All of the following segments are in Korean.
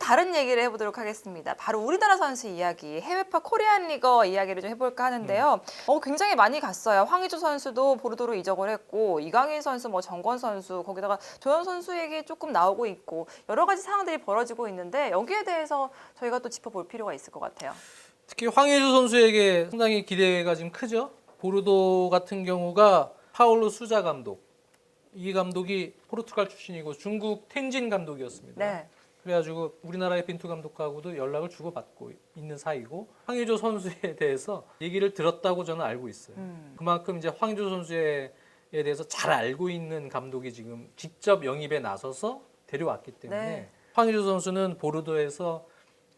다른 얘기를 해보도록 하겠습니다. 바로 우리나라 선수 이야기, 해외파 코리안 리거 이야기를 좀 해볼까 하는데요. 굉장히 많이 갔어요. 황의조 선수도 보르도로 이적을 했고, 이강인 선수, 뭐 정권 선수, 거기다가 조현 선수 얘기 조금 나오고 있고, 여러 가지 상황들이 벌어지고 있는데 여기에 대해서 저희가 또 짚어볼 필요가 있을 것 같아요. 특히 황의조 선수에게 상당히 기대가 지금 크죠. 보르도 같은 경우가 파울로 수자 감독, 이 감독이 포르투갈 출신이고 중국 텐진 감독이었습니다. 네. 그래가지고 우리나라의 빈투 감독하고도 연락을 주고받고 있는 사이고, 황의조 선수에 대해서 얘기를 들었다고 저는 알고 있어요. 그만큼 이제 황의조 선수에 대해서 잘 알고 있는 감독이 지금 직접 영입에 나서서 데려왔기 때문에 네. 황의조 선수는 보르도에서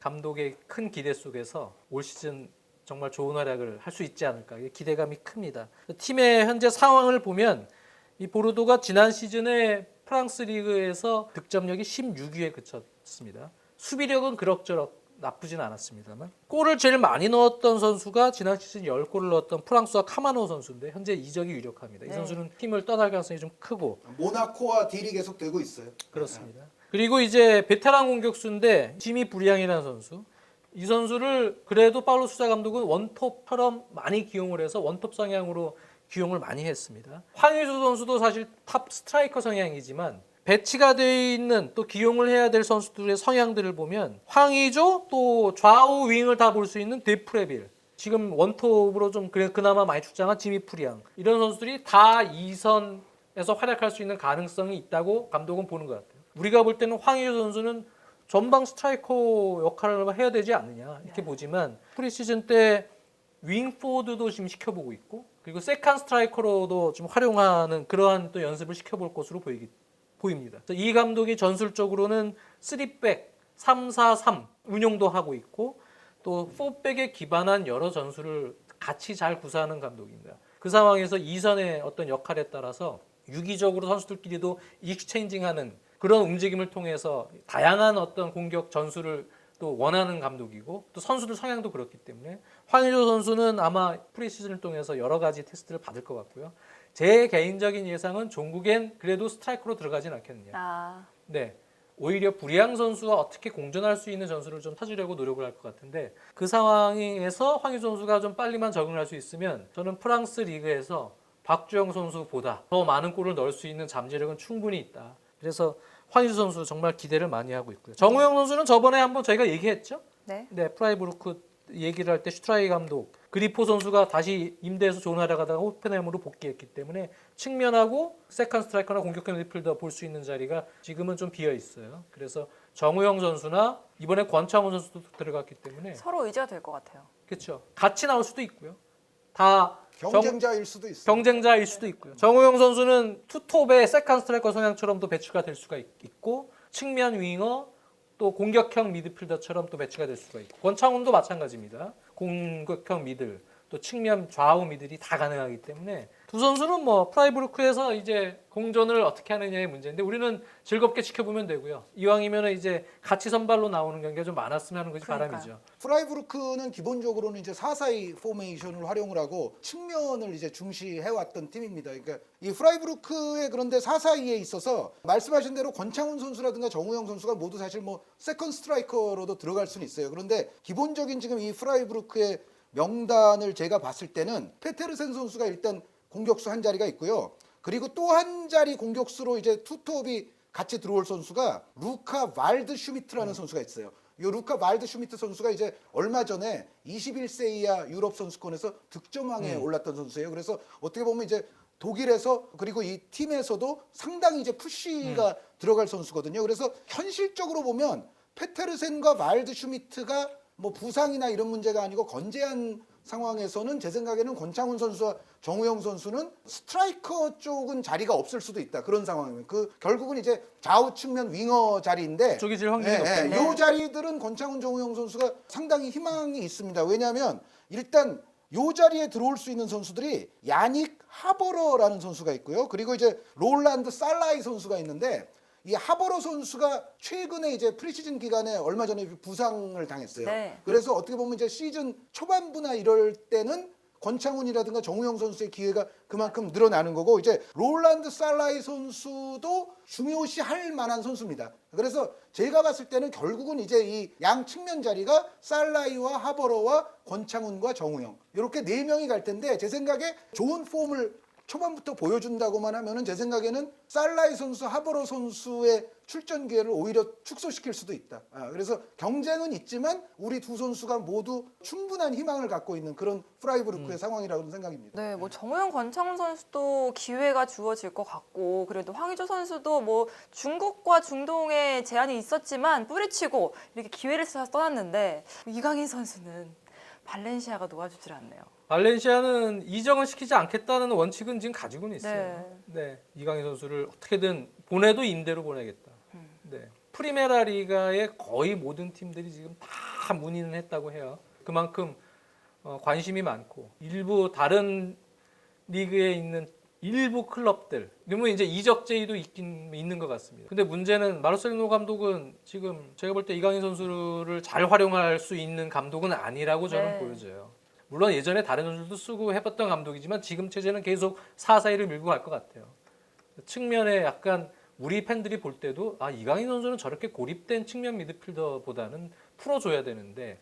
감독의 큰 기대 속에서 올 시즌 정말 좋은 활약을 할 수 있지 않을까, 기대감이 큽니다. 팀의 현재 상황을 보면 이 보르도가 지난 시즌에 프랑스 리그에서 득점력이 16위에 그쳤습니다. 수비력은 그럭저럭 나쁘진 않았습니다만, 골을 제일 많이 넣었던 선수가 지난 시즌 10골을 넣었던 프랑스와 카마노 선수인데 현재 이적이 유력합니다. 이 선수는 팀을 떠날 가능성이 좀 크고, 모나코와 딜이 계속 되고 있어요. 그렇습니다. 그리고 이제 베테랑 공격수인데 지미 브리앙이라는 선수, 이 선수를 그래도 파울로 수자 감독은 원톱처럼 많이 기용을 해서 원톱 성향으로 기용을 많이 했습니다. 황의조 선수도 사실 탑 스트라이커 성향이지만 배치가 되어 있는 또 기용을 해야 될 선수들의 성향들을 보면 황의조, 또 좌우 윙을 다 볼 수 있는 데프레빌, 지금 원톱으로 좀 그나마 많이 출장한 지미 프리앙, 이런 선수들이 다 2선에서 활약할 수 있는 가능성이 있다고 감독은 보는 것 같아요. 우리가 볼 때는 황의조 선수는 전방 스트라이커 역할을 해야 되지 않느냐 이렇게 보지만, 프리시즌 때 윙포드도 지금 시켜보고 있고, 그리고 세컨 스트라이커로도 좀 활용하는 그러한 또 연습을 시켜볼 것으로 보입니다. 이 감독이 전술적으로는 3백, 3-4-3 운용도 하고 있고, 또 4백에 기반한 여러 전술을 같이 잘 구사하는 감독입니다. 그 상황에서 2선의 어떤 역할에 따라서 유기적으로 선수들끼리도 익스체인징하는 그런 움직임을 통해서 다양한 어떤 공격 전술을 또 원하는 감독이고, 또 선수들 성향도 그렇기 때문에 황의조 선수는 아마 프리시즌을 통해서 여러 가지 테스트를 받을 것 같고요. 제 개인적인 예상은 종국엔 그래도 스트라이커로 들어가진 않겠느냐. 네, 오히려 브리앙 선수와 어떻게 공존할 수 있는 전술을 좀 찾으려고 노력을 할 것 같은데, 그 상황에서 황의조 선수가 좀 빨리만 적응할 수 있으면 저는 프랑스 리그에서 박주영 선수보다 더 많은 골을 넣을 수 있는 잠재력은 충분히 있다. 그래서 황의조 선수 정말 기대를 많이 하고 있고요. 정우영 선수는 저번에 한번 저희가 얘기했죠. 네. 프라이부르크 얘기를 할 때 슈트라이 감독, 그리포 선수가 다시 임대해서 좋은 활약하다가 호펜하임으로 복귀했기 때문에 측면하고 세컨 스트라이커나 공격형 미드필더 볼 수 있는 자리가 지금은 좀 비어 있어요. 그래서 정우영 선수나 이번에 권창훈 선수도 들어갔기 때문에 서로 의지가 될 것 같아요. 그렇죠. 같이 나올 수도 있고요. 다 경쟁자일 수도 있어요. 경쟁자일 수도 있고요. 정우영 선수는 투톱의 세컨 스트라이커 성향처럼도 배치가 될 수가 있고, 측면 윙어, 또 공격형 미드필더처럼 또 배치가 될 수가 있고, 권창훈도 마찬가지입니다. 공격형 미들, 또 측면 좌우 미들이 다 가능하기 때문에 두 선수는 뭐 프라이부르크에서 이제 공존을 어떻게 하느냐의 문제인데, 우리는 즐겁게 지켜보면 되고요. 이왕이면 이제 같이 선발로 나오는 경기가 좀 많았으면 하는 것이 바람이죠. 프라이부르크는 기본적으로는 이제 4-4-2 포메이션을 활용을 하고 측면을 이제 중시해왔던 팀입니다. 그러니까 이 프라이부르크의 그런데 4-4-2에 있어서 말씀하신 대로 권창훈 선수라든가 정우영 선수가 모두 사실 뭐 세컨 스트라이커로도 들어갈 수는 있어요. 그런데 기본적인 지금 이 프라이부르크의 명단을 제가 봤을 때는 페테르센 선수가 일단 공격수 한 자리가 있고요. 그리고 또 한 자리 공격수로 이제 투톱이 같이 들어올 선수가 루카 발드 슈미트라는 선수가 있어요. 이 루카 발드 슈미트 선수가 이제 얼마 전에 21세 이하 유럽 선수권에서 득점왕에 올랐던 선수예요. 그래서 어떻게 보면 이제 독일에서, 그리고 이 팀에서도 상당히 이제 푸시가 들어갈 선수거든요. 그래서 현실적으로 보면 페테르센과 발드 슈미트가 뭐 부상이나 이런 문제가 아니고 건재한 상황에서는 제 생각에는 권창훈 선수와 정우영 선수는 스트라이커 쪽은 자리가 없을 수도 있다. 그런 상황이면 결국은 이제 좌우 측면 윙어 자리인데, 쪽이 제일 확률이 높겠네요. 이 자리들은 권창훈, 정우영 선수가 상당히 희망이 있습니다. 왜냐하면 일단 요 자리에 들어올 수 있는 선수들이 야닉 하버러라는 선수가 있고요. 그리고 이제 롤란드 살라이 선수가 있는데, 이 하버러 선수가 최근에 이제 프리시즌 기간에 얼마 전에 부상을 당했어요. 네. 그래서 어떻게 보면 이제 시즌 초반부나 이럴 때는 권창훈이라든가 정우영 선수의 기회가 그만큼 늘어나는 거고 이제 롤란드 살라이 선수도 중요시할 만한 선수입니다. 그래서 제가 봤을 때는 결국은 이제 이 양 측면 자리가 살라이와 하버러와 권창훈과 정우영 이렇게 네 명이 갈 텐데 제 생각에 좋은 폼을 초반부터 보여준다고만 하면은 제 생각에는 살라이 선수, 하버러 선수의 출전 기회를 오히려 축소시킬 수도 있다. 그래서 경쟁은 있지만 우리 두 선수가 모두 충분한 희망을 갖고 있는 그런 프라이부르크의 상황이라고 생각입니다. 네, 뭐 정우영, 권창훈 선수도 기회가 주어질 것 같고 그래도 황의조 선수도 뭐 중국과 중동에 제한이 있었지만 뿌리치고 이렇게 기회를 찾아서 떠났는데 이강인 선수는 발렌시아가 놓아주질 않네요. 발렌시아는 이적은 시키지 않겠다는 원칙은 지금 가지고는 있어요. 네. 이강인 선수를 어떻게든 보내도 임대로 보내겠다. 네. 프리메라 리가의 거의 모든 팀들이 지금 다 문의는 했다고 해요. 그만큼 관심이 많고 일부 다른 리그에 있는 일부 클럽들 그러면 이제 이적 제의도 있는 것 같습니다. 근데 문제는 마르셀로 감독은 지금 제가 볼 때 이강인 선수를 잘 활용할 수 있는 감독은 아니라고 저는 보여져요. 물론 예전에 다른 선수들도 쓰고 해봤던 감독이지만 지금 체제는 계속 4-4-2를 밀고 갈 것 같아요. 측면에 약간 우리 팬들이 볼 때도 이강인 선수는 저렇게 고립된 측면 미드필더보다는 풀어줘야 되는데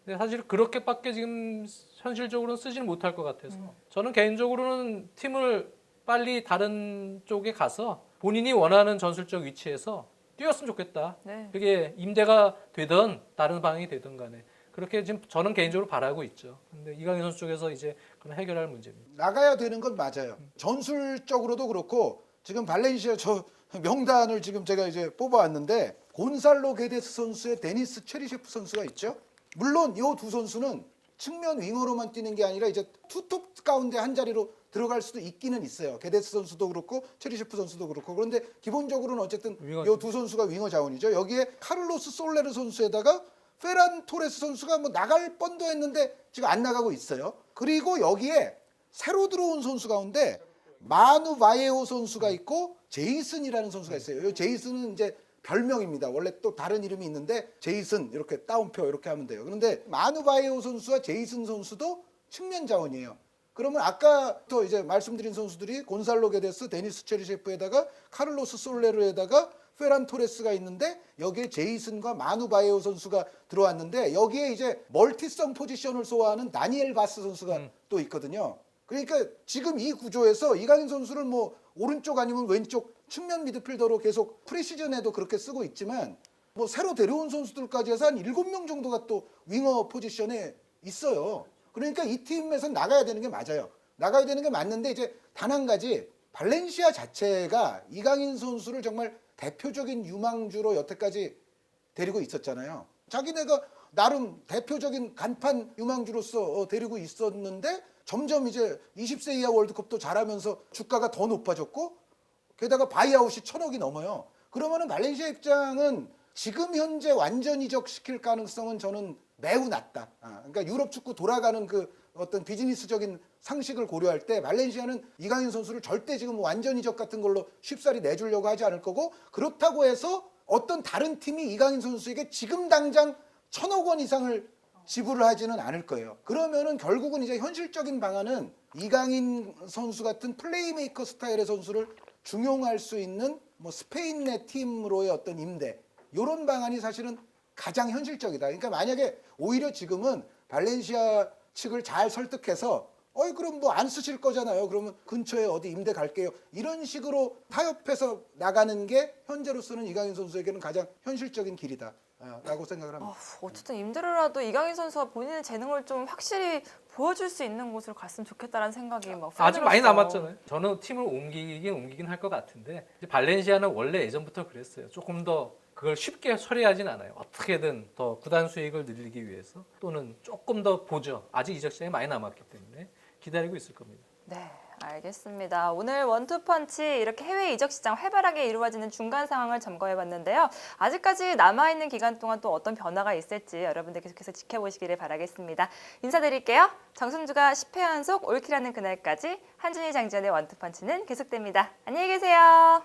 근데 사실 그렇게밖에 지금 현실적으로는 쓰지는 못할 것 같아서 저는 개인적으로는 팀을 빨리 다른 쪽에 가서 본인이 원하는 전술적 위치에서 뛰었으면 좋겠다. 네. 그게 임대가 되든 다른 방향이 되든 간에 그렇게 지금 저는 개인적으로 바라고 있죠. 근데 이강인 선수 쪽에서 이제 그런 해결할 문제입니다. 나가야 되는 건 맞아요. 전술적으로도 그렇고 지금 발렌시아 저 명단을 지금 제가 이제 뽑아왔는데 곤살로 게데스 선수의 데니스 체리셰프 선수가 있죠. 물론 이 두 선수는 측면 윙어로만 뛰는 게 아니라 이제 투톱 가운데 한 자리로 들어갈 수도 있기는 있어요. 게데스 선수도 그렇고 체리셰프 선수도 그렇고 그런데 기본적으로는 어쨌든 이 두 선수가 윙어 자원이죠. 여기에 카를로스 솔레르 선수에다가 페란 토레스 선수가 뭐 나갈 뻔도 했는데 지금 안 나가고 있어요. 그리고 여기에 새로 들어온 선수 가운데 마누 바예오 선수가 있고 제이슨이라는 선수가 있어요. 이 제이슨은 이제 별명입니다. 원래 또 다른 이름이 있는데 제이슨 이렇게 따옴표 이렇게 하면 돼요. 그런데 마누 바예오 선수와 제이슨 선수도 측면 자원이에요. 그러면 아까부터 이제 말씀드린 선수들이 곤살로 게데스, 데니스 체리셰프에다가 카를로스 솔레르에다가 페란 토레스가 있는데 여기에 제이슨과 마누 바예오 선수가 들어왔는데 여기에 이제 멀티성 포지션을 소화하는 다니엘 바스 선수가 또 있거든요. 그러니까 지금 이 구조에서 이강인 선수를 뭐 오른쪽 아니면 왼쪽 측면 미드필더로 계속 프리시즌에도 그렇게 쓰고 있지만 뭐 새로 데려온 선수들까지 해서 한 7명 정도가 또 윙어 포지션에 있어요. 그러니까 이 팀에서 나가야 되는 게 맞아요. 나가야 되는 게 맞는데 이제 단 한 가지 발렌시아 자체가 이강인 선수를 정말 대표적인 유망주로 여태까지 데리고 있었잖아요. 자기네가 나름 대표적인 간판 유망주로서 데리고 있었는데 점점 이제 20세 이하 월드컵도 잘하면서 주가가 더 높아졌고 게다가 바이아웃이 1,000억이 넘어요. 그러면은 발렌시아 입장은 지금 현재 완전 이적시킬 가능성은 저는 매우 낮다. 그러니까 유럽 축구 돌아가는 그 어떤 비즈니스적인 상식을 고려할 때 발렌시아는 이강인 선수를 절대 지금 완전 이적 같은 걸로 쉽사리 내주려고 하지 않을 거고 그렇다고 해서 어떤 다른 팀이 이강인 선수에게 지금 당장 1,000억 원 이상을 지불을 하지는 않을 거예요. 그러면은 결국은 이제 현실적인 방안은 이강인 선수 같은 플레이메이커 스타일의 선수를 중용할 수 있는 뭐 스페인 내 팀으로의 어떤 임대 이런 방안이 사실은 가장 현실적이다. 그러니까 만약에 오히려 지금은 발렌시아 측을 잘 설득해서 그럼 뭐 안 쓰실 거잖아요. 그러면 근처에 어디 임대 갈게요. 이런 식으로 타협해서 나가는 게 현재로서는 이강인 선수에게는 가장 현실적인 길이다. 라고 생각을 합니다. 어쨌든 임대로라도 이강인 선수가 본인의 재능을 좀 확실히 보여줄 수 있는 곳으로 갔으면 좋겠다라는 생각이 막 아직 많이 들었어요. 남았잖아요. 저는 팀을 옮기긴 할 것 같은데 발렌시아는 원래 예전부터 그랬어요. 조금 더 그걸 쉽게 처리하진 않아요. 어떻게든 더 구단 수익을 늘리기 위해서 또는 조금 더 보죠. 아직 이적 시장이 많이 남았기 때문에 기다리고 있을 겁니다. 네, 알겠습니다. 오늘 원투펀치 이렇게 해외 이적 시장 활발하게 이루어지는 중간 상황을 점검해봤는데요. 아직까지 남아있는 기간 동안 또 어떤 변화가 있을지 여러분들 계속해서 지켜보시기를 바라겠습니다. 인사드릴게요. 정승주가 10회 연속 올킬하는 그날까지 한준희 장지연의 원투펀치는 계속됩니다. 안녕히 계세요.